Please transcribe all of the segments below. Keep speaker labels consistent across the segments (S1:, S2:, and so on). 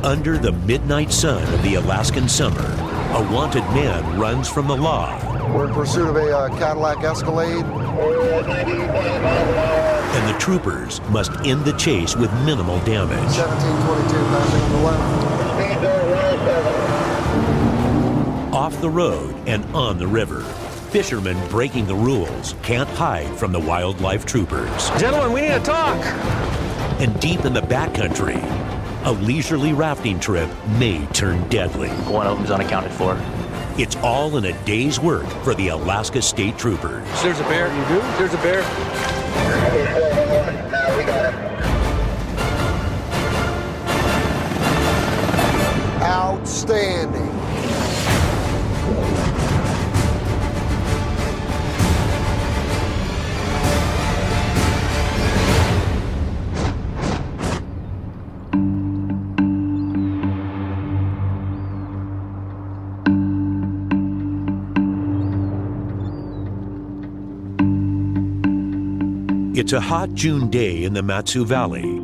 S1: Under the midnight sun of the Alaskan summer, a wanted man runs from the law.
S2: We're in pursuit of a Cadillac Escalade.
S1: And the troopers must end the chase with minimal damage.
S2: 1722 passing on the left.
S1: Off the road and on the river, fishermen breaking the rules can't hide from the wildlife troopers.
S3: Gentlemen, we need to talk.
S1: And deep in the backcountry, a leisurely rafting trip may turn deadly.
S4: One of them's unaccounted for.
S1: It's all in a day's work for the Alaska State Troopers.
S3: There's a bear. You do? There's a bear.
S2: Outstanding.
S1: It's a hot June day in the Mat-Su Valley,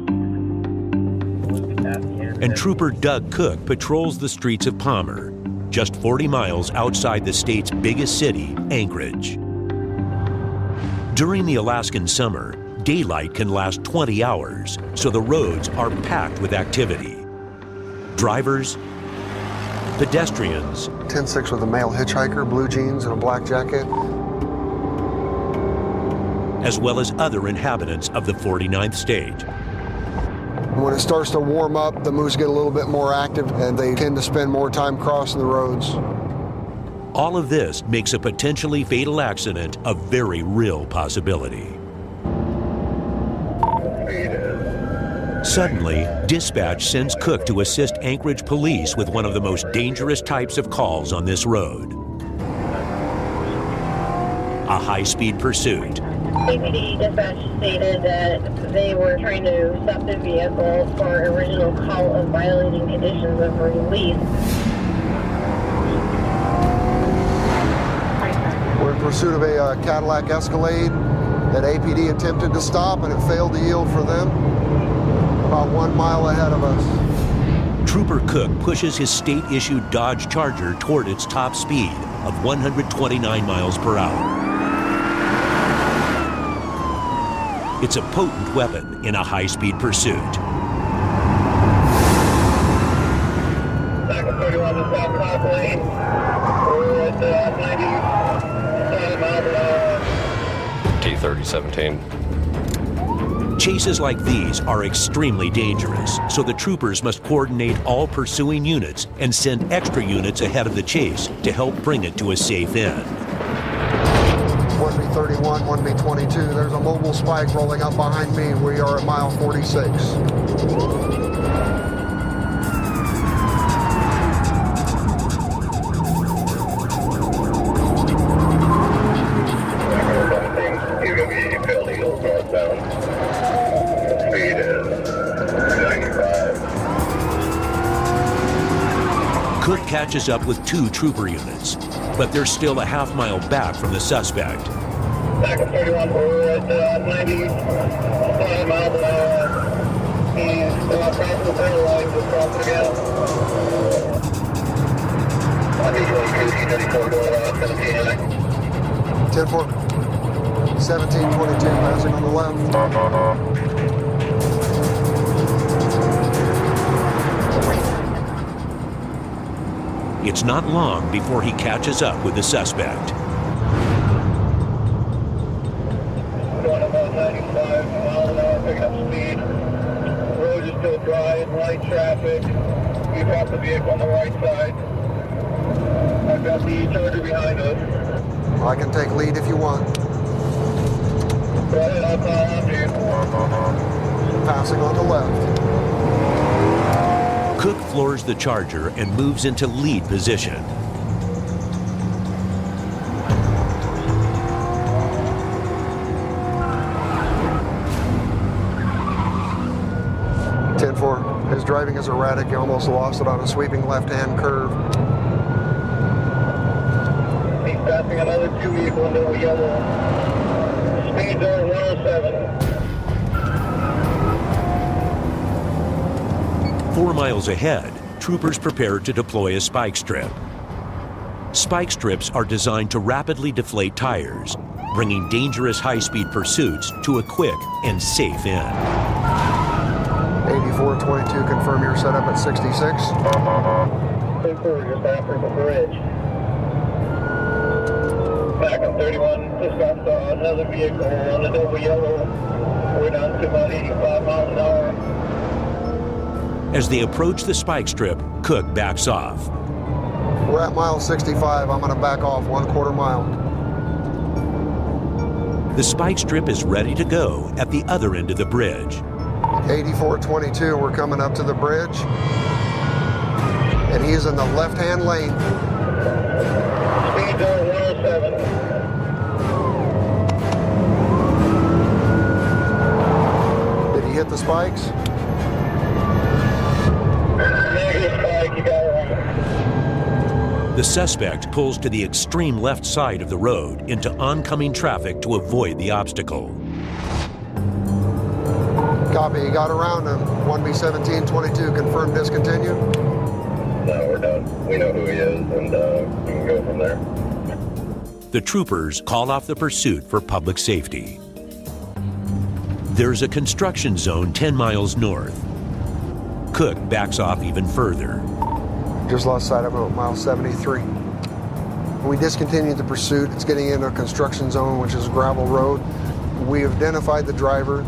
S1: and Trooper Doug Cook patrols the streets of Palmer, just 40 miles outside the state's biggest city, Anchorage. During the Alaskan summer, daylight can last 20 hours, so the roads are packed with activity. Drivers, pedestrians,
S2: 10-6 with a male hitchhiker, blue jeans and a black jacket.
S1: as well as other inhabitants of the 49th state.
S2: When it starts to warm up, the moose get a little bit more active and they tend to spend more time crossing the roads.
S1: All of this makes a potentially fatal accident a very real possibility. Suddenly, dispatch sends Cook to assist Anchorage police with one of the most dangerous types of calls on this road: a high-speed pursuit.
S5: APD dispatch stated that they were trying to stop the vehicle for original call of violating conditions of release.
S2: We're in pursuit of a Cadillac Escalade that APD attempted to stop and it failed to yield for them. About 1 mile ahead of us.
S1: Trooper Cook pushes his state-issued Dodge Charger toward its top speed of 129 miles per hour. It's a potent weapon in a high-speed pursuit.
S5: Back at 31 to South Top Lane. We're at 97 miles an hour.
S6: T-3017.
S1: Chases like these are extremely dangerous, so the troopers must coordinate all pursuing units and send extra units ahead of the chase to help bring it to a safe end.
S2: 1B31, 1B22, there's a mobile spike rolling up behind me. We are at mile 46.
S1: Cook catches up with 2 trooper units, but they're still a half-mile back from the suspect.
S5: Back at 31, we're at 95 miles an hour. He's crossing the center line, just crossing again. I think you're T-34 going
S2: 10-4, 1722 passing on the left.
S1: It's not long before he catches up with the suspect.
S5: Going about 95 miles an hour, picking up speed. The road is still dry and light traffic. We've got the vehicle on the right side. I've got the Charger behind us.
S2: I can take lead if you want.
S5: Go ahead, I'll call after you.
S2: Passing on the left.
S1: Cook floors the Charger and moves into lead position.
S2: His driving is erratic. He almost lost it on a sweeping left-hand curve.
S5: He's passing another 2 vehicle into a yellow. Speed zone 107.
S1: 4 miles ahead, troopers prepare to deploy a spike strip. Spike strips are designed to rapidly deflate tires, bringing dangerous high-speed pursuits to a quick and safe end.
S2: 8422, confirm you're set up at 66.
S5: 34, just after the bridge. Back on 31, just got another vehicle on the double yellow. We're down to about 85 miles an hour.
S1: As they approach the spike strip, Cook backs off.
S2: We're at mile 65. I'm going to back off 1/4 mile.
S1: The spike strip is ready to go at the other end of the bridge.
S2: 8422, we're coming up to the bridge. And he's in the left-hand lane.
S5: Speed zone 107.
S2: Did he hit the spikes?
S5: Negative spike, you got it wrong.
S1: The suspect pulls to the extreme left side of the road into oncoming traffic to avoid the obstacle.
S2: Copy, you got around him. 1B1722, confirm discontinue.
S5: No, we're done. We know who he is, and we can go from there.
S1: The troopers call off the pursuit for public safety. There's a construction zone 10 miles north. Cook backs off even further.
S2: Just lost sight of him at mile 73. We discontinued the pursuit. It's getting into a construction zone, which is a gravel road. We have identified the driver,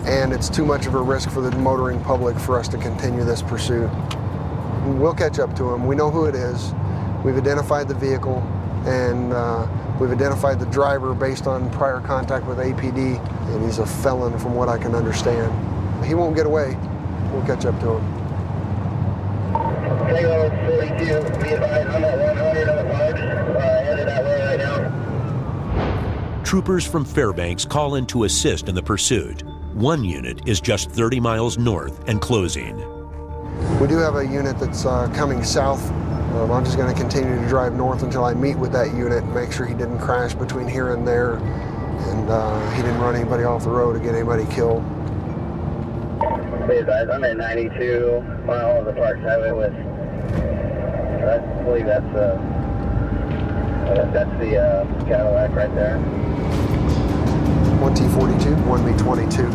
S2: and it's too much of a risk for the motoring public for us to continue this pursuit. We'll catch up to him. We know who it is. We've identified the vehicle, and we've identified the driver based on prior contact with APD, and he's a felon from what I can understand. He won't get away. We'll catch up to him.
S5: Tango 42, be advised, I'm at 100 on the park, headed that way right now.
S1: Troopers from Fairbanks call in to assist in the pursuit. One unit is just 30 miles north and closing.
S2: We do have a unit that's coming south. I'm just going to continue to drive north until I meet with that unit and make sure he didn't crash between here and there, and he didn't run anybody off the road or get anybody killed.
S5: Be advised, I'm at 92 mile of the Parks Highway with, I believe that's the Cadillac right there.
S2: 1T42, 1B22.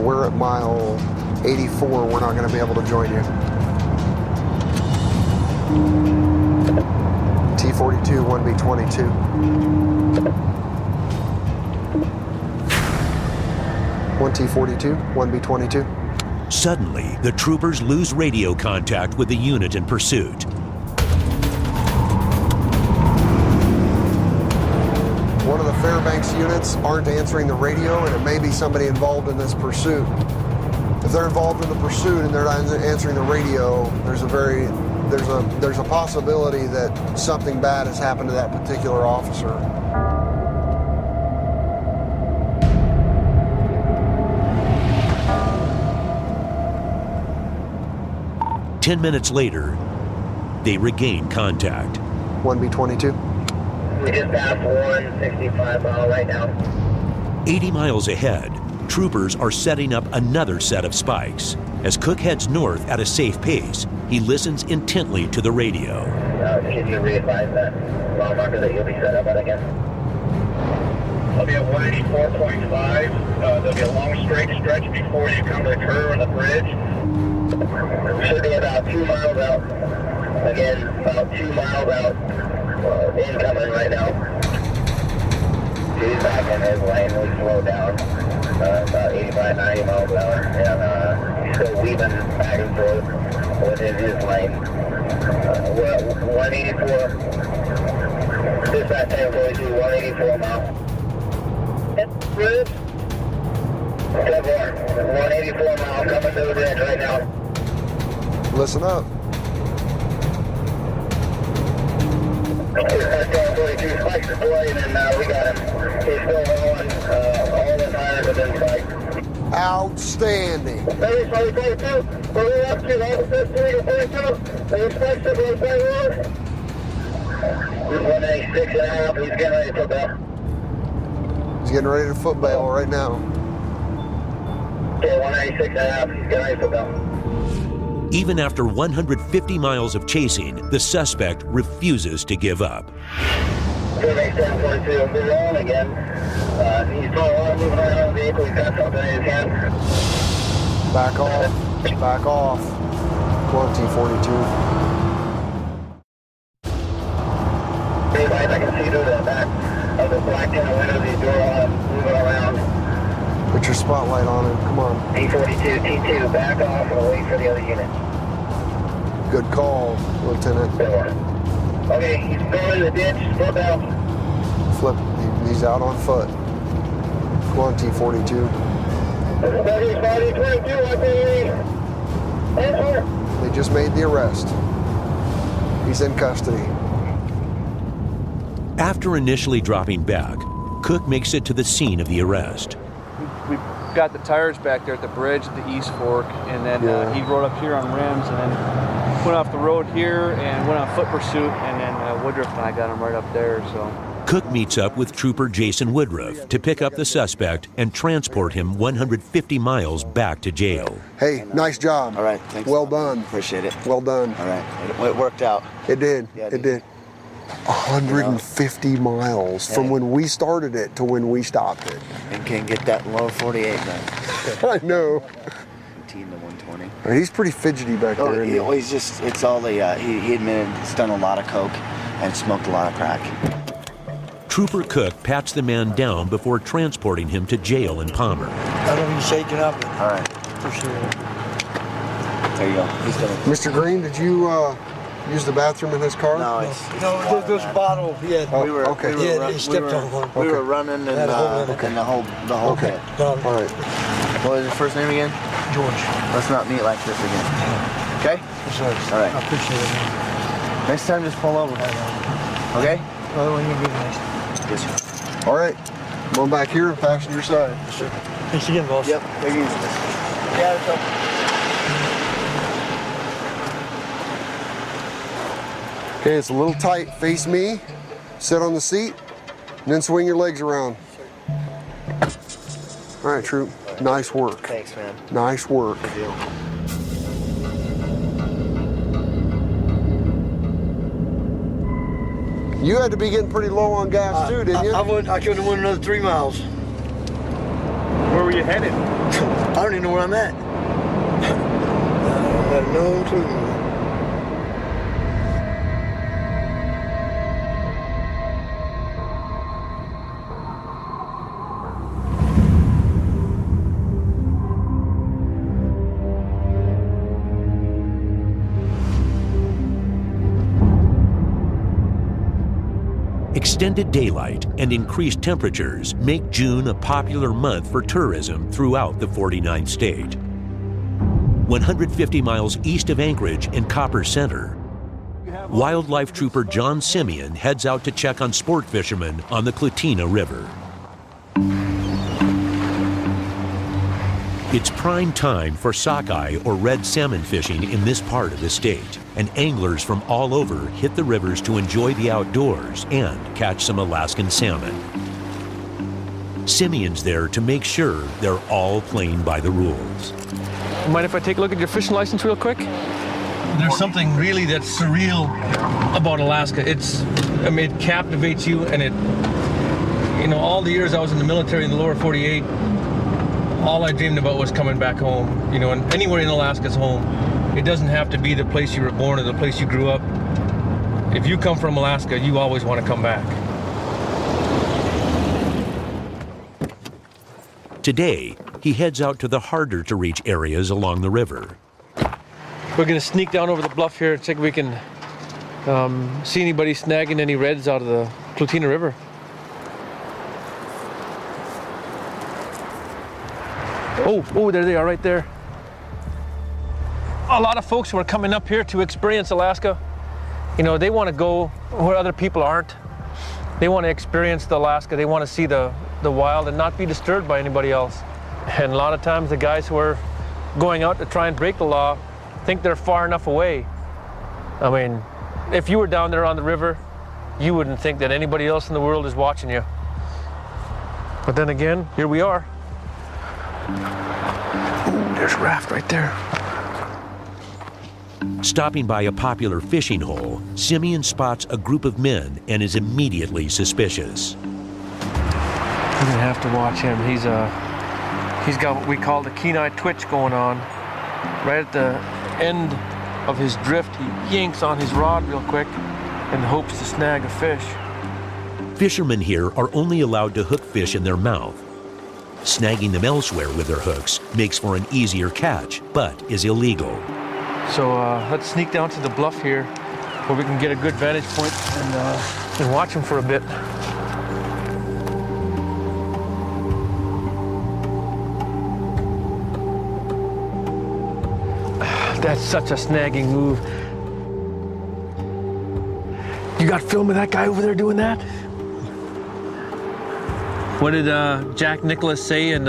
S2: We're at mile 84. We're not going to be able to join you. T42, 1B22. One T42, 1B22.
S1: Suddenly, the troopers lose radio contact with the unit in pursuit.
S2: One of the Fairbanks units aren't answering the radio, and it may be somebody involved in this pursuit. If they're involved in the pursuit and they're not answering the radio, there's a possibility that something bad has happened to that particular officer.
S1: Ten minutes later, they regain contact.
S2: 1B22.
S5: We just passed 165 mile right now.
S1: 80 miles ahead, troopers are setting up another set of spikes. As Cook heads north at a safe pace, he listens intently to the radio.
S5: Can you re-advise that mile marker that you'll be set up at again? I'll be at 184.5. There'll be a long straight stretch before you come to the curve on the bridge. Should be about 2 miles out. Again, about 2 miles out. Incoming right now. He's back in his lane. We slowed down about 85, 90 miles an hour. And he's still weaving back and forth within his lane. We're at 184. Dispatch 1042, 184 miles. Bridge. 184 miles coming to the bridge right now.
S2: Listen up.
S5: Dispatch 1042, spikes deployed, and we got him. He's still rolling. All the tires have been spiked.
S2: Outstanding.
S5: 32, we're up to officer 342. The spikes are going by road. 186.5, he's getting ready to put bail.
S2: He's getting ready to foot bail right now.
S5: Okay, 186.5, he's getting ready to put bail.
S1: Even after 150 miles of chasing, the suspect refuses to give up.
S5: Survey 742, move on again. He's probably moving around the vehicle. He's got something in his hand.
S2: Back off. Back off. Come on, T-42.
S5: Guys, I can see through the back of the black panel window, the door moving around.
S2: Put your spotlight on him. Come on.
S5: T-42, T2, back off and wait for the other unit.
S2: Good call, Lieutenant.
S5: Okay, he's going in the ditch. Flip out.
S2: Flip. He's out on foot. Come on, T-42.
S5: Body 22, I think. Answer.
S2: They just made the arrest. He's in custody.
S1: After initially dropping back, Cook makes it to the scene of the arrest.
S3: We got the tires back there at the bridge at the East Fork, and then he rode up here on rims, and then went off the road here and went on foot pursuit, and then Woodruff and I got him right up there. So
S1: Cook meets up with Trooper Jason Woodruff to pick up the suspect and transport him 150 miles back to jail.
S2: Hey, nice job.
S4: All right, thanks.
S2: Well done.
S4: Appreciate it.
S2: Well done.
S4: All right, it worked out.
S2: It did.
S4: Yeah,
S2: it did. 150 miles from when we started it to when we stopped it.
S4: And can get that lower 48 then.
S2: I know.
S4: 18 to 120.
S2: Right, he's pretty fidgety back there, isn't he?
S4: He's just, it's all the, he admitted he's done a lot of coke and smoked a lot of crack.
S1: Trooper Cook pats the man down before transporting him to jail in Palmer.
S6: I don't be shaking up.
S4: All right.
S6: Appreciate it.
S4: There you go. He's gonna.
S2: Mr. Green, did you use the bathroom in his car?
S4: No, it's
S6: No, there's a bottle. Yeah.
S2: Oh,
S4: we were,
S2: okay.
S4: we were,
S6: Yeah, he stepped on one.
S4: We were
S2: Okay.
S4: running and
S6: Had a hole in it.
S4: the whole
S2: Okay.
S4: pit.
S2: All right.
S4: What was your first name again?
S6: George.
S4: Let's not meet like this again. Okay?
S6: Sorry.
S4: All right.
S6: I appreciate it, man.
S4: Next time, just pull over. Okay?
S6: Other one, you're good, nice.
S4: Yes, sir.
S2: All right. Going back here and passenger side.
S6: Thanks again, boss.
S4: Yep. Take it easy. Yeah, it's okay.
S2: Okay, it's a little tight. Face me, sit on the seat, and then swing your legs around. All right, Troop. Nice work.
S4: Thanks, man.
S2: Nice work.
S4: Good deal.
S2: You had to be getting pretty low on gas too, didn't you?
S6: I couldn't have went another 3 miles.
S3: where were you headed?
S6: I don't even know where I'm at. I have no clue.
S1: Extended daylight and increased temperatures make June a popular month for tourism throughout the 49th state. 150 miles east of Anchorage in Copper Center, Wildlife Trooper John Simeon heads out to check on sport fishermen on the Clutina River. It's prime time for sockeye or red salmon fishing in this part of the state, and anglers from all over hit the rivers to enjoy the outdoors and catch some Alaskan salmon. Simeon's there to make sure they're all playing by the rules.
S3: Mind if I take a look at your fishing license real quick? There's something really that's surreal about Alaska. It captivates you, and all the years I was in the military in the lower 48, all I dreamed about was coming back home, and anywhere in Alaska's home. It doesn't have to be the place you were born or the place you grew up. If you come from Alaska, you always want to come back.
S1: Today, he heads out to the harder to reach areas along the river.
S3: We're gonna sneak down over the bluff here and see if we can see anybody snagging any reds out of the Clutina River. Oh, there they are right there. A lot of folks who are coming up here to experience Alaska, they want to go where other people aren't. They want to experience the Alaska. They want to see the wild and not be disturbed by anybody else. And a lot of times the guys who are going out to try and break the law think they're far enough away. I mean, if you were down there on the river, you wouldn't think that anybody else in the world is watching you. But then again, here we are. Ooh, there's a raft right there.
S1: Stopping by a popular fishing hole, Simeon spots a group of men and is immediately suspicious.
S3: You're gonna have to watch him. He's got what we call the keen-eye twitch going on. Right at the end of his drift, he yanks on his rod real quick in hopes to snag a fish.
S1: Fishermen here are only allowed to hook fish in their mouth. Snagging them elsewhere with their hooks makes for an easier catch, but is illegal.
S3: So let's sneak down to the bluff here where we can get a good vantage point and watch him for a bit. That's such a snagging move. You got film of that guy over there doing that? What did Jack Nicklaus say in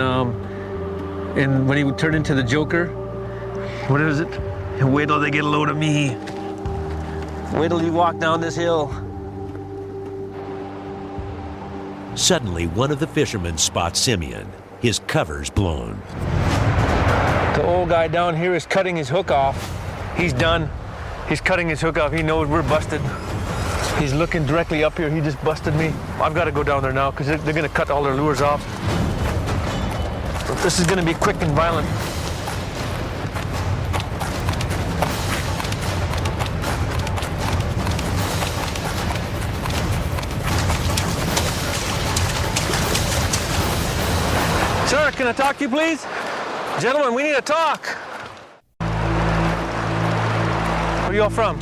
S3: when he turned into the Joker? What is it? Wait till they get a load of me. Wait till you walk down this hill.
S1: Suddenly, one of the fishermen spots Simeon. His cover's blown.
S3: The old guy down here is cutting his hook off. He's done. He's cutting his hook off. He knows we're busted. He's looking directly up here. He just busted me. I've got to go down there now because they're going to cut all their lures off. This is going to be quick and violent. Sir, can I talk to you, please? Gentlemen, we need to talk. Where are you all from?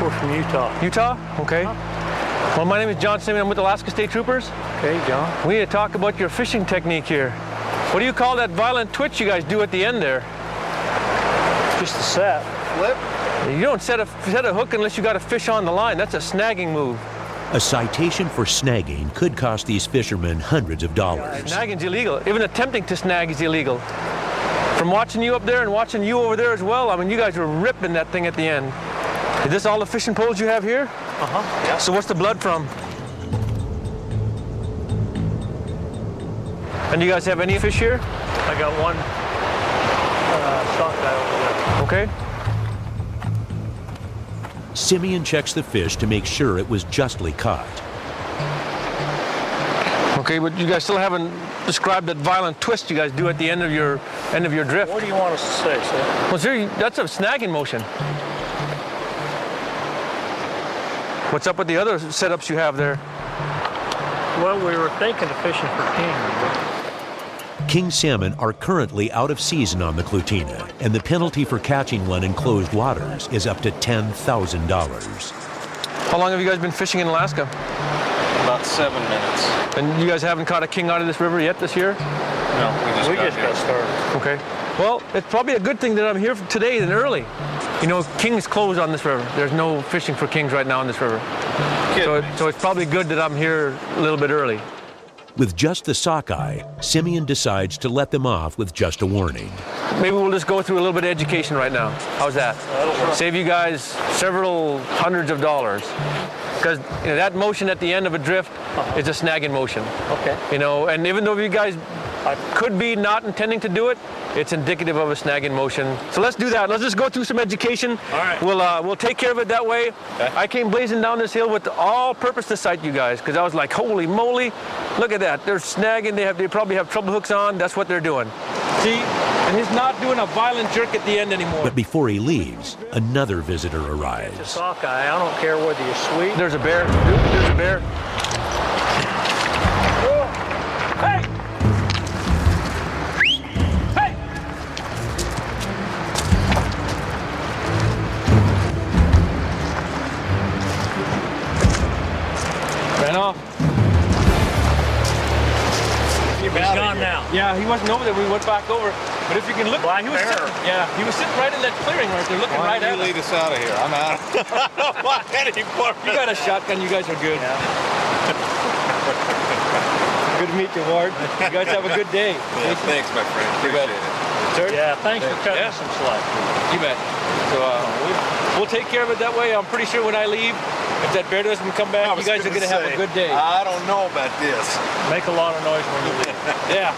S7: We're from Utah.
S3: Utah? Okay. Well, my name is John Simeon. I'm with the Alaska State Troopers.
S7: Okay, John.
S3: We need to talk about your fishing technique here. What do you call that violent twitch you guys do at the end there?
S7: Just a set.
S6: Flip.
S3: You don't set a hook unless you got a fish on the line. That's a snagging move.
S1: A citation for snagging could cost these fishermen hundreds of dollars.
S3: Snagging's illegal. Even attempting to snag is illegal. From watching you up there and watching you over there as well, I mean, you guys were ripping that thing at the end. Is this all the fishing poles you have here?
S7: Uh-huh, yeah.
S3: So what's the blood from? And you guys have any fish here?
S7: I got one sockeye over there.
S3: Okay.
S1: Simeon checks the fish to make sure it was justly caught.
S3: Okay, but you guys still haven't described that violent twist you guys do at the end of your drift.
S7: What do you want us to say, sir?
S3: Well, sir, that's a snagging motion. What's up with the other setups you have there?
S7: Well, we were thinking of fishing for king.
S1: King salmon are currently out of season on the Clutina, and the penalty for catching one in closed waters is up to $10,000.
S3: How long have you guys been fishing in Alaska?
S8: About 7 minutes.
S3: And you guys haven't caught a king out of this river yet this year?
S8: No,
S7: We just got started.
S3: Okay. Well, it's probably a good thing that I'm here today and early. You know, king's closed on this river. There's no fishing for kings right now on this river. So it's probably good that I'm here a little bit early.
S1: With just the sockeye, Simeon decides to let them off with just a warning.
S3: Maybe we'll just go through a little bit of education right now. How's that? Save you guys several hundreds of dollars. Because that motion at the end of a drift is a snagging motion.
S7: Okay.
S3: You know, and even though you guys could be not intending to do it, it's indicative of a snagging motion. So let's do that. Let's just go through some education.
S7: All right.
S3: We'll take care of it that way. Okay. I came blazing down this hill with all purpose to sight you guys, because I was like, holy moly, look at that. They're snagging. They probably have trouble hooks on. That's what they're doing. See? And he's not doing a violent jerk at the end anymore.
S1: But before he leaves, another visitor arrives.
S7: It's a sockeye. I don't care whether you're sweet.
S3: There's a bear. There's a bear. Hey! Hey! Ran off.
S7: He's gone now.
S3: Yeah, he wasn't over there. We went back over. But if you can look,
S7: Black
S3: he was
S7: bear.
S3: sitting, he was sitting right in that clearing right there, looking
S8: Why
S3: right
S8: don't
S3: at
S8: you
S3: us.
S8: lead us out of here? I'm out. I don't want any more.
S3: You got a shotgun. You guys are good. Good to meet you, Ward. You guys have a good day.
S8: Yeah, thanks, my friend. Appreciate it.
S3: Sir?
S7: Yeah, thanks for cutting some slack.
S3: You bet. So we'll take care of it that way. I'm pretty sure when I leave, if that bear doesn't come back, you guys are going to have a good day.
S8: I don't know about this.
S7: Make a lot of noise when you leave.
S3: Yeah.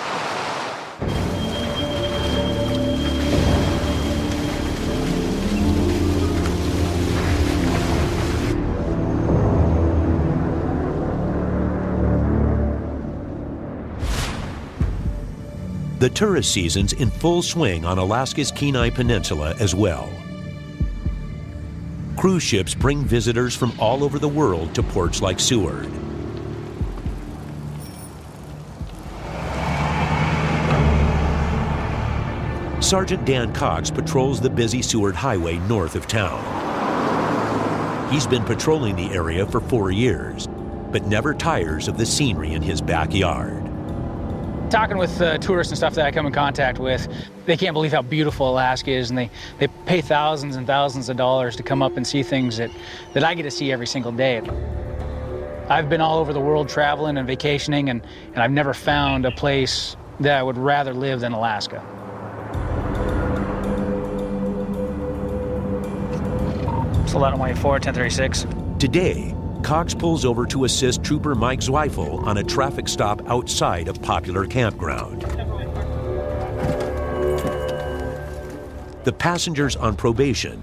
S1: The tourist season's in full swing on Alaska's Kenai Peninsula as well. Cruise ships bring visitors from all over the world to ports like Seward. Sergeant Dan Cox patrols the busy Seward Highway north of town. He's been patrolling the area for 4 years, but never tires of the scenery in his backyard.
S9: Talking with tourists and stuff that I come in contact with, they can't believe how beautiful Alaska is, and they pay thousands and thousands of dollars to come up and see things that I get to see every single day. I've been all over the world traveling and vacationing, and I've never found a place that I would rather live than Alaska. Stiletto 184, 1036.
S1: Today, Cox pulls over to assist Trooper Mike Zweifel on a traffic stop outside a popular campground. The passenger's on probation,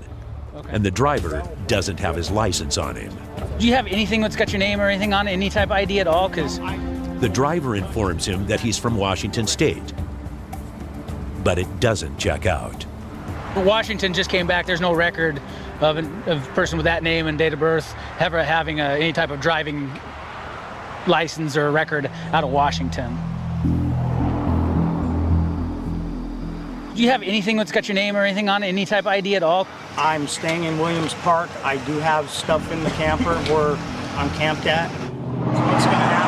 S1: and the driver doesn't have his license on him.
S9: Do you have anything that's got your name or anything on it, any type of ID at all? Because
S1: the driver informs him that he's from Washington State, but it doesn't check out.
S9: Washington just came back. There's no record of a person with that name and date of birth ever having any type of driving license or record out of Washington. Do you have anything that's got your name or anything on it, any type of ID at all?
S10: I'm staying in Williams Park. I do have stuff in the camper where I'm camped at. What's going to happen?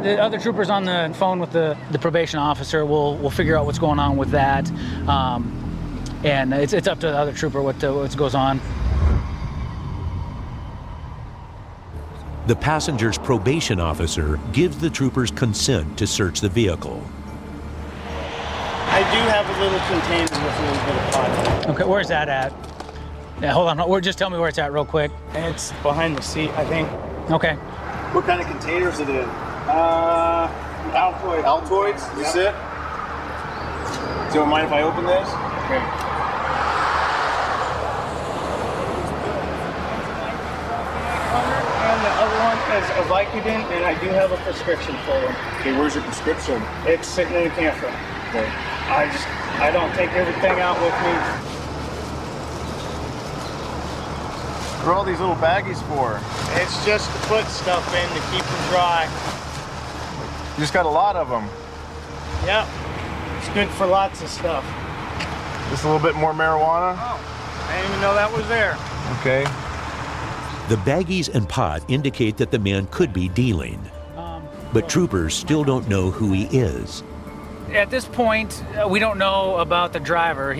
S9: The other troopers on the phone with the probation officer will figure out what's going on with that. And it's up to the other trooper what goes on.
S1: The passenger's probation officer gives the troopers consent to search the vehicle.
S10: I do have a little container with a little bit of pot.
S9: Okay, where's that at? Yeah, hold on. Just tell me where it's at real quick.
S10: It's behind the seat, I think.
S9: Okay.
S8: What kind of container is it in? Altoids. Altoids? This it? Do you mind if I open this? Okay.
S10: And the other one is a Vicodin, and I do have a prescription for them.
S8: Okay, where's your prescription?
S10: It's sitting in the camper.
S8: Okay.
S10: I don't take everything out with me.
S8: What are all these little baggies for?
S10: It's just to put stuff in to keep them dry.
S8: You just got a lot of them.
S10: Yep. It's good for lots of stuff.
S8: Just a little bit more marijuana?
S10: Oh, I didn't even know that was there.
S8: Okay.
S1: The baggies and pot indicate that the man could be dealing, but troopers still don't know who he is.
S9: At this point, we don't know about the driver.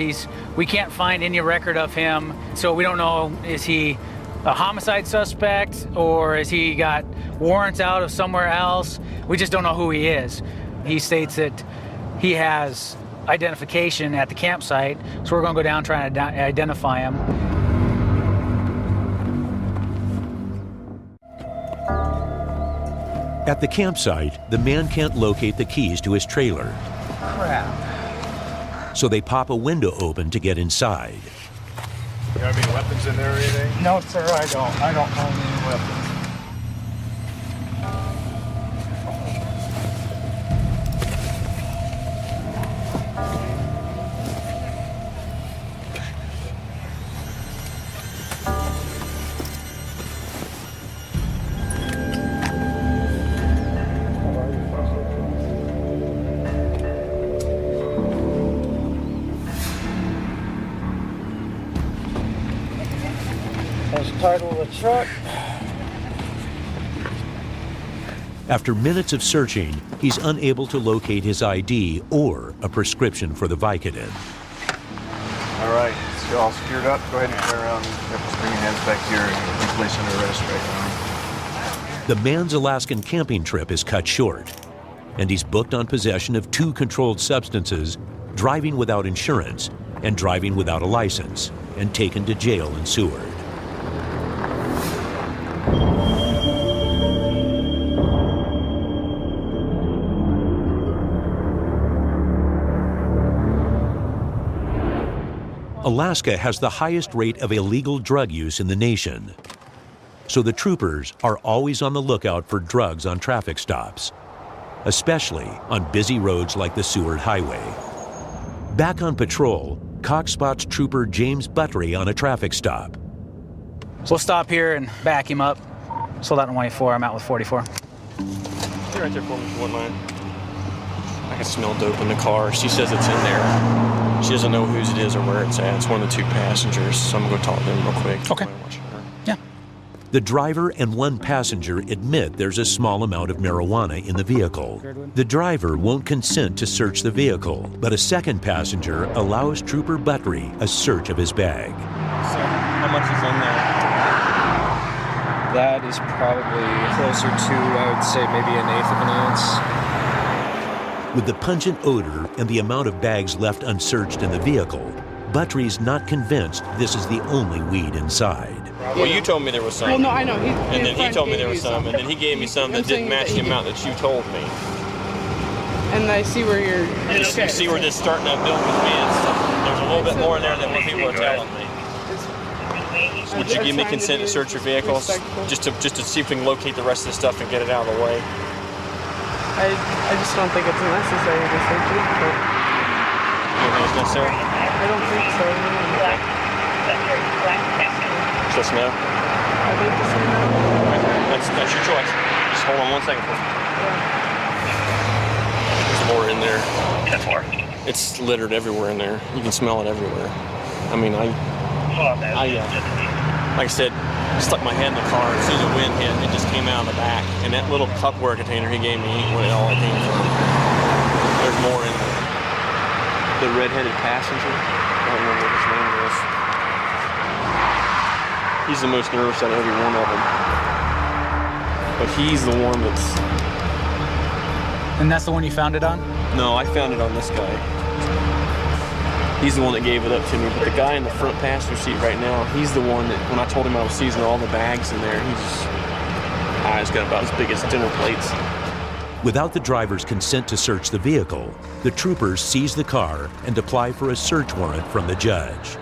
S9: We can't find any record of him, so we don't know, is he a homicide suspect or is he got warrants out of somewhere else? We just don't know who he is. He states that he has identification at the campsite, so we're going to go down trying to identify him.
S1: At the campsite, the man can't locate the keys to his trailer.
S10: Crap.
S1: So they pop a window open to get inside.
S8: You have any weapons in there or anything?
S10: No, sir, I don't. I don't own any weapons. That's the title of the truck.
S1: After minutes of searching, he's unable to locate his ID or a prescription for the Vicodin.
S8: All right, it's all secured up. Go ahead and turn around. You have to bring your hands back here and be placed under arrest right now.
S1: The man's Alaskan camping trip is cut short, and he's booked on possession of 2 controlled substances, driving without insurance, and driving without a license, and taken to jail in Seward. Alaska has the highest rate of illegal drug use in the nation, so the troopers are always on the lookout for drugs on traffic stops. especially on busy roads like the Seward Highway. Back on patrol, Cox spots Trooper James Buttery on a traffic stop.
S9: We'll stop here and back him up. Sold out in 184. I'm out with 44.
S11: Stay right there for me if you wouldn't mind. I can smell dope in the car. She says it's in there. She doesn't know whose it is or where it's at. It's one of the two passengers, so I'm gonna go talk to them real quick.
S9: Okay. Yeah.
S1: The driver and one passenger admit there's a small amount of marijuana in the vehicle. The driver won't consent to search the vehicle, but a second passenger allows Trooper Buttery a search of his bag.
S11: So, how much is in there?
S12: That is probably closer to, I would say, maybe 1/8 of an ounce.
S1: With the pungent odor and the amount of bags left unsearched in the vehicle, Buttery's not convinced this is the only weed inside.
S11: Well, you told me there was some.
S13: Well, no, I know.
S11: And then he told me there was some, and then he gave me some that didn't match the amount that you told me.
S13: And I see where you're...
S11: You see where this is starting to build with me. There's a little bit more in there than what people are telling me. Would you give me consent to search your vehicles, just to see if we can locate the rest of the stuff and get it out of the way?
S13: I just don't think it's necessary to search it. But
S11: You don't think it's necessary?
S13: I don't think so.
S11: Just no?
S13: I'd like to say no.
S11: That's your choice. Just hold on 1 second for me. There's more in there. 10-4. It's littered everywhere in there. You can smell it everywhere. I mean, like I said, stuck my head in the car. As soon as the wind hit, it just came out of the back. And that little Tupperware container he gave me ain't what it all came from. There's more in there. The red-headed passenger, I don't remember what his name was. He's the most nervous out of every one of them. But he's the one that's...
S9: And that's the one you found it on?
S11: No, I found it on this guy. He's the one that gave it up to me, but the guy in the front passenger seat right now, he's the one that, when I told him I was seizing all the bags in there, his eyes got about as big as dinner plates.
S1: Without the driver's consent to search the vehicle, the troopers seize the car and apply for a search warrant from the judge.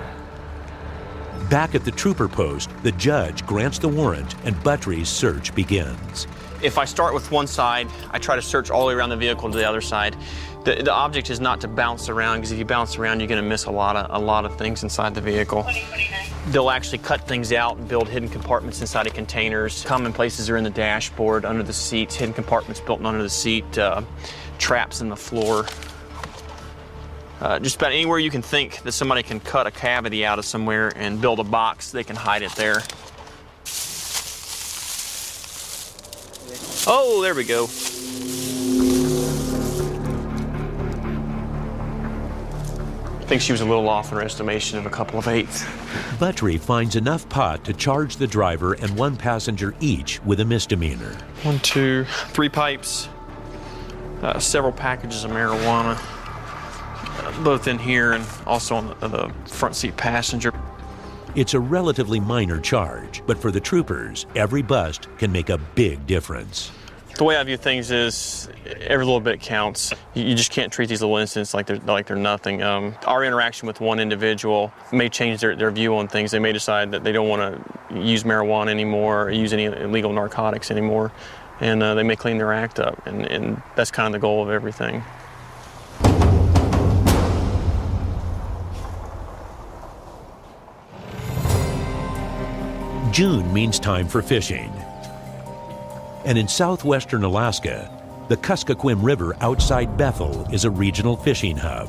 S1: Back at the trooper post, the judge grants the warrant and Buttery's search begins.
S11: If I start with one side, I try to search all the way around the vehicle to the other side. The object is not to bounce around, because if you bounce around, you're going to miss a lot of things inside the vehicle. They'll actually cut things out and build hidden compartments inside of containers. Common places are in the dashboard, under the seats, hidden compartments built under the seat, traps in the floor. Just about anywhere you can think that somebody can cut a cavity out of somewhere and build a box, they can hide it there. Oh, there we go. I think she was a little off in her estimation of a couple of eighths.
S1: Buttery finds enough pot to charge the driver and one passenger each with a misdemeanor.
S11: 1, 2, 3 pipes, several packages of marijuana, both in here and also on the front seat passenger.
S1: It's a relatively minor charge, but for the troopers, every bust can make a big difference.
S11: The way I view things is every little bit counts. You just can't treat these little incidents like they're nothing. Our interaction with one individual may change their view on things. They may decide that they don't want to use marijuana anymore or use any illegal narcotics anymore, and they may clean their act up, and that's kind of the goal of everything.
S1: June means time for fishing. And in southwestern Alaska, the Kuskokwim River outside Bethel is a regional fishing hub.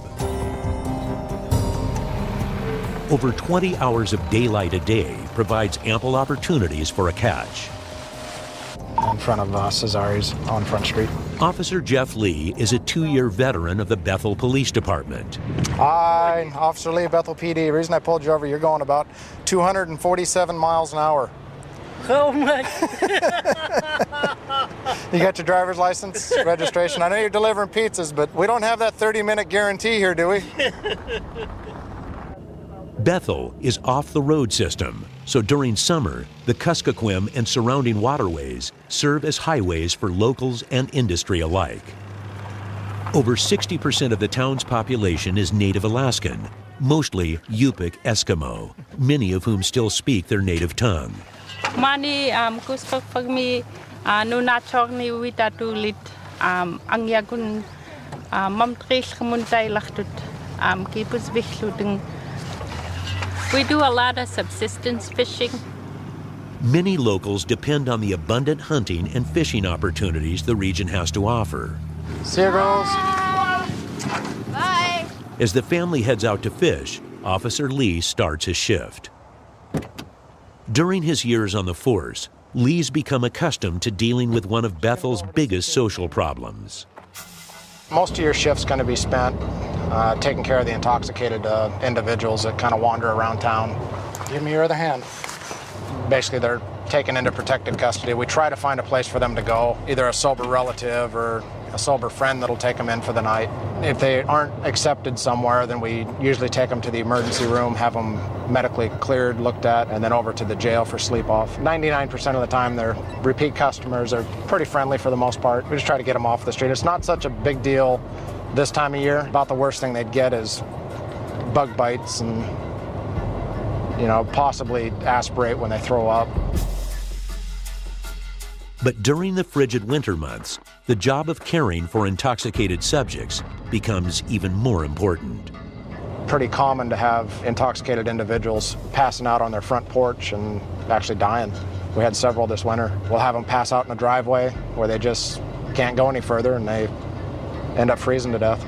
S1: Over 20 hours of daylight a day provides ample opportunities for a catch.
S10: In front of Cesari's on Front Street.
S1: Officer Jeff Lee is a 2-year veteran of the Bethel Police Department.
S14: Hi, Officer Lee, Bethel PD. The reason I pulled you over, you're going about 247 miles an hour.
S7: Oh my!
S14: You got your driver's license, registration. I know you're delivering pizzas, but we don't have that 30-minute guarantee here, do we?
S1: Bethel is off the road system, so during summer, the Kuskokwim and surrounding waterways serve as highways for locals and industry alike. Over 60% of the town's population is Native Alaskan, mostly Yupik Eskimo, many of whom still speak their native tongue.
S15: Mani Kuskokmi Nunachokni Witatulit
S13: ang yagun mamtris kamuntay lachtut kipus vichluding. We do a lot of subsistence fishing.
S1: Many locals depend on the abundant hunting and fishing opportunities the region has to offer.
S14: See you, girls.
S13: Bye.
S1: As the family heads out to fish, Officer Lee starts his shift. During his years on the force, Lee's become accustomed to dealing with one of Bethel's biggest social problems.
S14: Most of your shift's going to be spent taking care of the intoxicated individuals that kind of wander around town. Give me your other hand. Basically, they're taken into protective custody. We try to find a place for them to go, either a sober relative or a sober friend that'll take them in for the night. If they aren't accepted somewhere, then we usually take them to the emergency room, have them medically cleared, looked at, and then over to the jail for sleep off. 99% of the time, they're repeat customers. They're pretty friendly for the most part. We just try to get them off the street. It's not such a big deal this time of year. About the worst thing they'd get is bug bites and, you know, possibly aspirate when they throw up.
S1: But during the frigid winter months, the job of caring for intoxicated subjects becomes even more important.
S14: Pretty common to have intoxicated individuals passing out on their front porch and actually dying. We had several this winter. We'll have them pass out in the driveway where they just can't go any further and they end up freezing to death.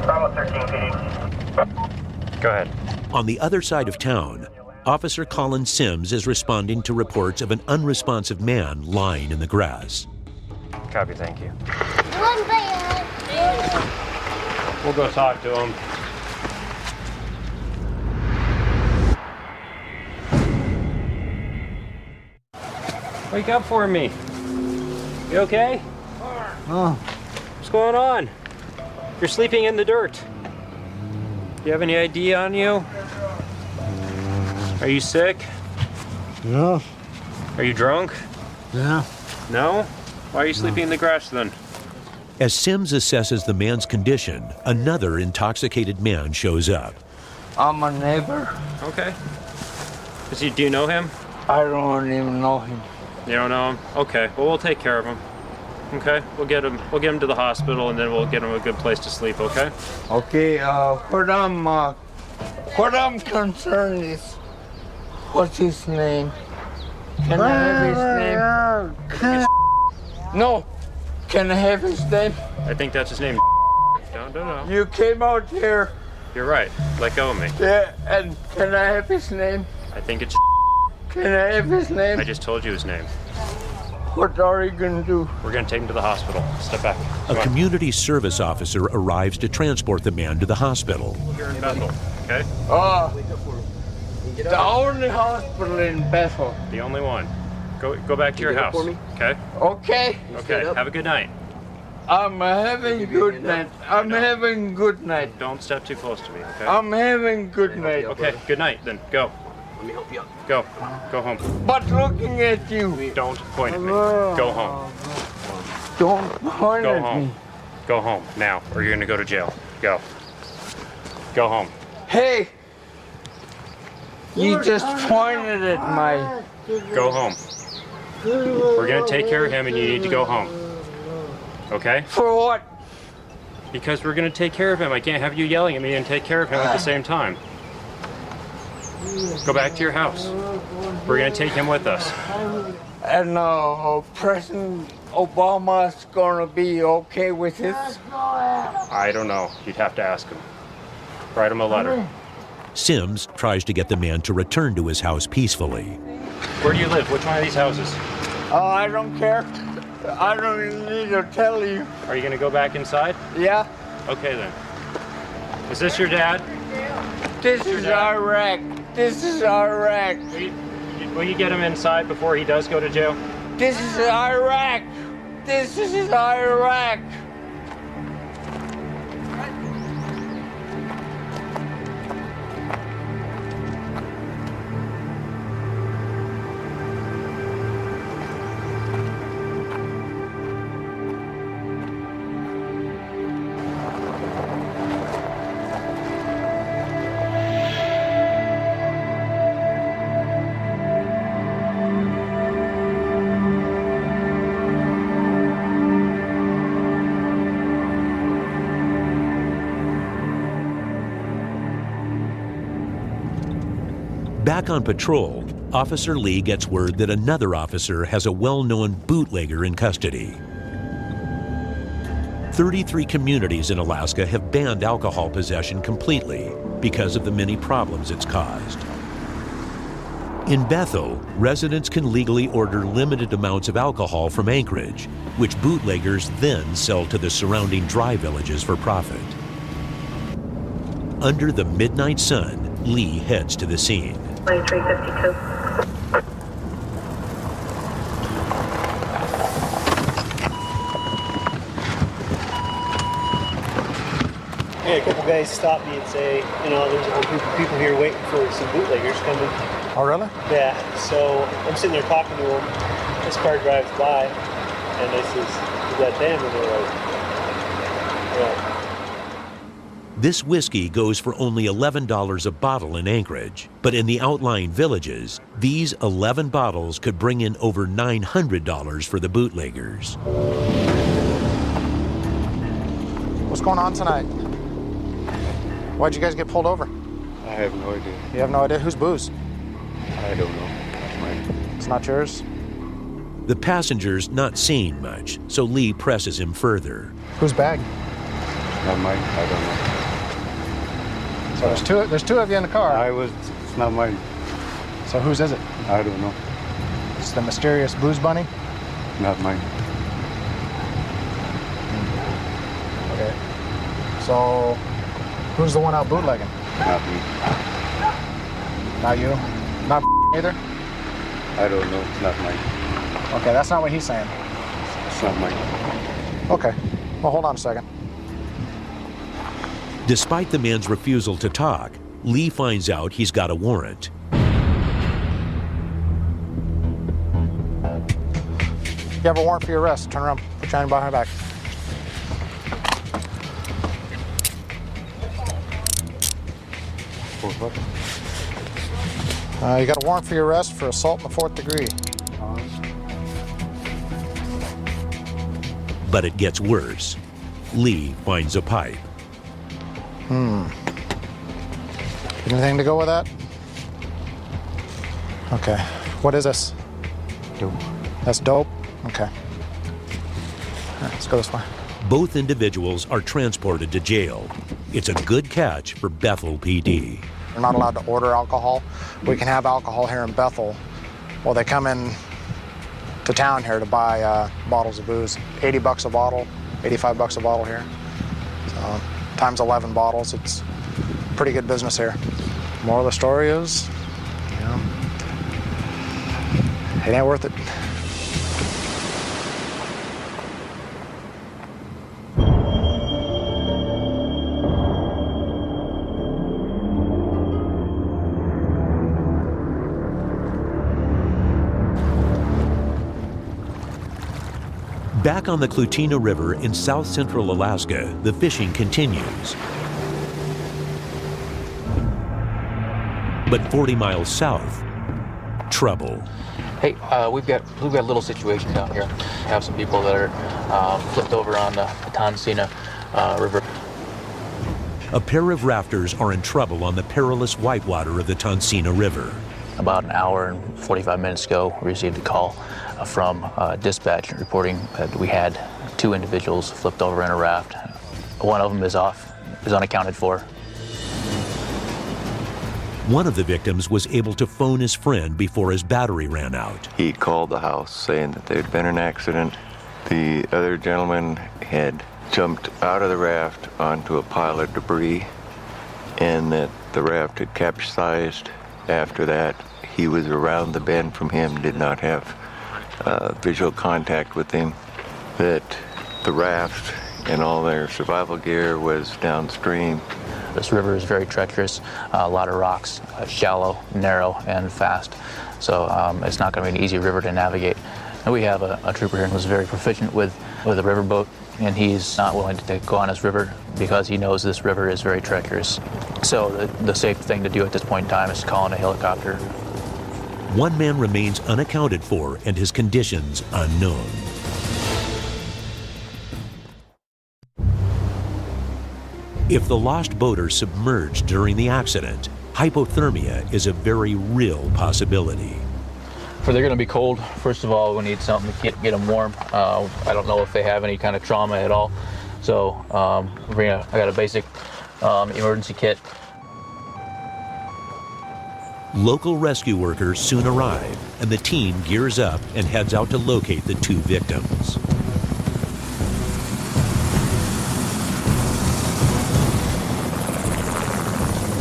S5: Bravo 13 PD.
S8: Go ahead.
S1: On the other side of town, Officer Colin Sims is responding to reports of an unresponsive man lying in the grass.
S8: Copy, thank you. We'll go talk to him. Wake up for me. You okay?
S6: Oh.
S8: What's going on? You're sleeping in the dirt. Do you have any ID on you? Are you sick?
S6: No.
S8: Are you drunk?
S6: Yeah.
S8: No? Why are you sleeping in the grass then?
S1: As Sims assesses the man's condition, another intoxicated man shows up.
S6: I'm a neighbor.
S8: Okay. Do you know him?
S6: I don't even know him.
S8: You don't know him? Okay. Well, we'll take care of him. Okay. We'll get him to the hospital, and then we'll get him a good place to sleep. Okay.
S6: Okay. What I'm concerned is, what's his name? Can I have his name? No. Can I have his name?
S8: I think that's his name. No.
S6: You came out here.
S8: You're right. Let go of me.
S6: Yeah, and can I have his name?
S8: I think it's.
S6: Can I have his name?
S8: I just told you his name.
S6: What are you gonna do?
S8: We're gonna take him to the hospital. Step back.
S1: A community service officer arrives to transport the man to the hospital.
S8: Here in Bethel, okay?
S6: The only hospital in Bethel.
S8: The only one. Go back to your house. Okay?
S6: Okay.
S8: Okay. Have a good night.
S6: I'm having good night. I'm having good night.
S8: Don't step too close to me, okay?
S6: I'm having good night.
S8: Okay, good night then. Go. Let me help you out. Go. Go home.
S6: But looking at you.
S8: Don't point at me. Go home.
S6: Don't point
S8: Go
S6: at
S8: home.
S6: me.
S8: Go home now, or you're gonna go to jail. Go. Go home.
S6: Hey! You just pointed at my...
S8: Go home. We're gonna take care of him and you need to go home. Okay?
S6: For what?
S8: Because we're gonna take care of him. I can't have you yelling at me and take care of him at the same time. Go back to your house. We're gonna take him with us.
S6: And President Obama's gonna be okay with this?
S8: I don't know. You'd have to ask him. Write him a letter.
S1: Sims tries to get the man to return to his house peacefully.
S8: Where do you live? Which one of these houses?
S6: I don't care. I don't even need to tell you.
S8: Are you gonna go back inside?
S6: Yeah.
S8: Okay then. Is this your dad?
S6: This is Iraq. This is Iraq.
S8: Will you get him inside before he does go to jail?
S6: This is Iraq. This is Iraq.
S1: Back on patrol, Officer Lee gets word that another officer has a well-known bootlegger in custody. 33 communities in Alaska have banned alcohol possession completely because of the many problems it's caused. In Bethel, residents can legally order limited amounts of alcohol from Anchorage, which bootleggers then sell to the surrounding dry villages for profit. Under the midnight sun, Lee heads to the scene.
S15: 2352.
S16: Yeah, a couple guys stopped me and say, you know, there's a whole group of people here waiting for some bootleggers coming.
S14: Oh, really?
S16: Yeah, so I'm sitting there talking to them. This car drives by, and I says, is that them? And they're like, yeah.
S1: This whiskey goes for only $11 a bottle in Anchorage, but in the outlying villages, these 11 bottles could bring in over $900 for the bootleggers.
S14: What's going on tonight? Why'd you guys get pulled over?
S8: I have no idea.
S14: You have no idea? Whose booze?
S8: I don't know. That's mine.
S14: It's not yours?
S1: The passenger's not saying much, so Lee presses him further.
S14: Whose bag?
S8: Not mine. I don't know.
S14: So there's two of you in the car.
S8: It's not mine.
S14: So whose is it?
S8: I don't know.
S14: It's the mysterious booze bunny?
S8: Not mine.
S14: Okay. So who's the one out bootlegging?
S8: Not me.
S14: Not you? Not either?
S8: I don't know. It's not mine.
S14: Okay, that's not what he's saying.
S8: It's not mine.
S14: Okay. Well, hold on a second.
S1: Despite the man's refusal to talk, Lee finds out he's got a warrant.
S14: You have a warrant for your arrest. Turn around. Put your hand behind your back.
S8: For what?
S14: You got a warrant for your arrest for assault in the 4th degree.
S1: But it gets worse. Lee finds a pipe.
S14: Anything to go with that? Okay. What is this?
S8: Dope.
S14: That's dope? Okay. All right, let's go this way.
S1: Both individuals are transported to jail. It's a good catch for Bethel PD.
S14: We're not allowed to order alcohol. We can have alcohol here in Bethel. Well, they come in to town here to buy bottles of booze. 80 bucks a bottle, 85 bucks a bottle here. So, times 11 bottles, it's pretty good business here. Moral of the story is, you know, it ain't worth it.
S1: Back on the Clutina River in south central Alaska, the fishing continues. But 40 miles south, trouble.
S17: Hey, we've got a little situation down here. We have some people that are flipped over on the Tonsina River.
S1: A pair of rafters are in trouble on the perilous whitewater of the Tonsina River.
S17: About an hour and 45 minutes ago, we received a call from dispatch reporting that we had 2 individuals flipped over in a raft. One of them is unaccounted for.
S1: One of the victims was able to phone his friend before his battery ran out.
S18: He called the house saying that there had been an accident. The other gentleman had jumped out of the raft onto a pile of debris and that the raft had capsized. After that, he was around the bend from him, did not have visual contact with him, that the raft and all their survival gear was downstream.
S17: This river is very treacherous, a lot of rocks, shallow, narrow, and fast. So it's not going to be an easy river to navigate. And we have a trooper here who's very proficient with a riverboat, and he's not willing to go on this river because he knows this river is very treacherous. So the safe thing to do at this point in time is to call in a helicopter.
S1: One man remains unaccounted for and his conditions unknown. If the lost boater submerged during the accident, hypothermia is a very real possibility.
S17: They're going to be cold. First of all, we need something to get them warm. I don't know if they have any kind of trauma at all. So I got a basic emergency kit.
S1: Local rescue workers soon arrive, and the team gears up and heads out to locate the 2 victims.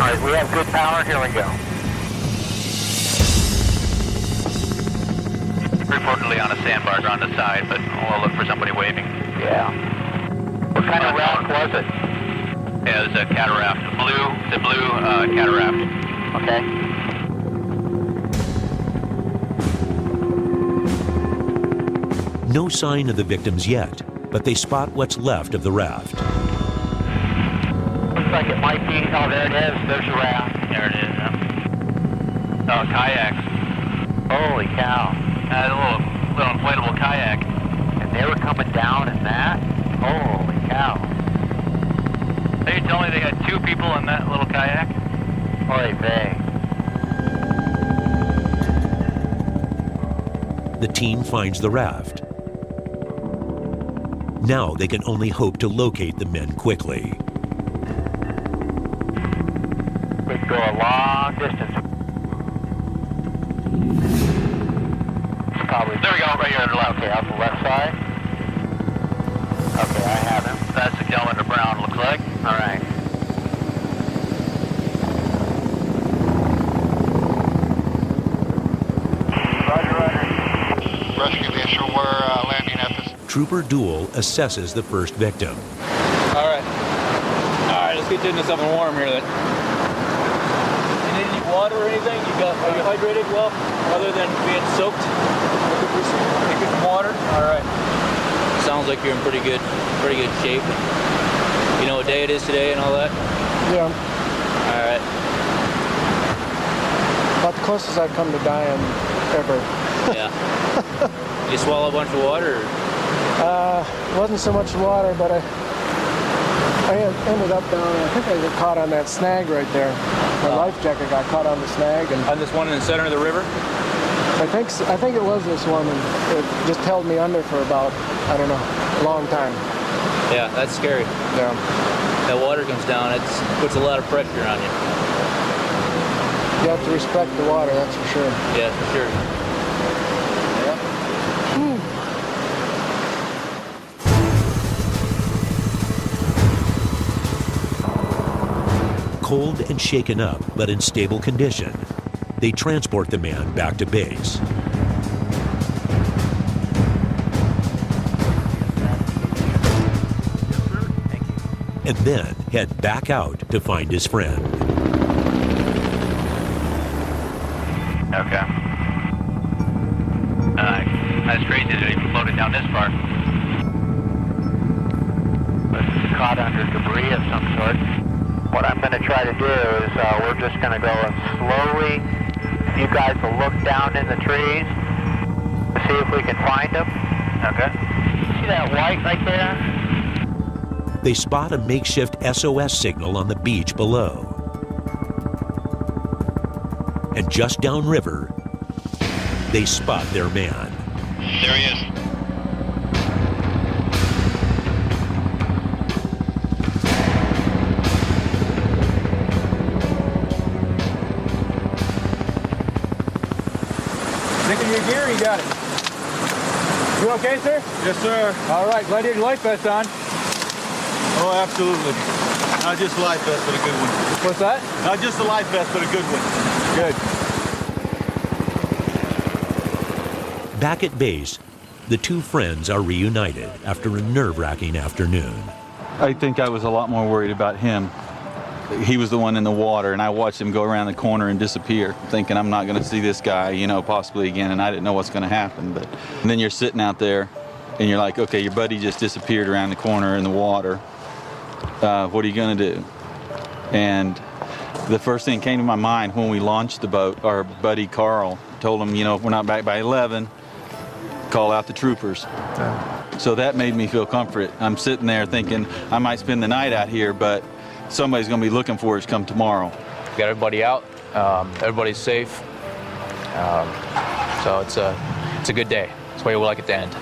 S5: All right, we have good power. Here we go. Reportedly on a sandbar on the side, but we'll look for somebody waving. Yeah. What kind of raft was it? Yeah, it was a cataract. The blue cataract. Okay.
S1: No sign of the victims yet, but they spot what's left of the raft.
S5: Looks like it might be. Oh, there it is. There's a raft. There it is. Oh, kayaks. Holy cow. A little inflatable kayak. And they were coming down in that? Holy cow. They told me they had 2 people in that little kayak? Oy vey.
S1: The team finds the raft. Now they can only hope to locate the men quickly.
S5: We could go a long distance. Probably. There we go, right here on the left. Okay, off the left side. Okay, I have him. That's the gentleman in brown, looks like. All right. Roger. Rescue vehicle, we're landing at this.
S1: Trooper Dool assesses the first victim.
S17: All right, let's get you into something warm here then. You need any water or anything? Are you hydrated well, other than being soaked? Get some water. All right. Sounds like you're in pretty good shape. You know what day it is today and all that?
S14: Yeah.
S17: All right.
S14: About the closest I've come to dying ever.
S17: Yeah. You swallow a bunch of water?
S14: Wasn't so much water, but I ended up down. I think I got caught on that snag right there. My life jacket got caught on the snag. And
S17: on this one in the center of the river?
S14: I think it was this one, and it just held me under for about, I don't know, a long time.
S17: Yeah, that's scary.
S14: Yeah.
S17: That water comes down, it puts a lot of pressure on you.
S14: You have to respect the water, that's for sure.
S17: Yeah, for sure.
S1: Cold and shaken up, but in stable condition, they transport the man back to base. And then head back out to find his friend.
S5: Okay. That's crazy that he floated down this far. But caught under debris of some sort. What I'm going to try to do is we're just going to go slowly. You guys will look down in the trees to see if we can find him. Okay. See that white right there?
S1: They spot a makeshift SOS signal on the beach below. And just downriver, they spot their man.
S5: There he is.
S3: Think of your gear, you got it. You okay, sir?
S15: Yes, sir.
S3: All right, glad you had your life vest on.
S15: Oh, absolutely. Not just a life vest, but a good one.
S3: What's that?
S15: Not just a life vest, but a good one.
S3: Good.
S1: Back at base, the two friends are reunited after a nerve-wracking afternoon.
S15: I think I was a lot more worried about him. He was the one in the water, and I watched him go around the corner and disappear, thinking I'm not going to see this guy, you know, possibly again, and I didn't know what's going to happen. But and then you're sitting out there, and you're like, okay, your buddy just disappeared around the corner in the water. What are you going to do? And the first thing that came to my mind when we launched the boat, our buddy Carl told him, you know, if we're not back by 11, call out the troopers. So that made me feel comforted. I'm sitting there thinking I might spend the night out here, but somebody's going to be looking for us come tomorrow.
S17: We got everybody out. Everybody's safe. So it's a good day. That's the way we like it to end.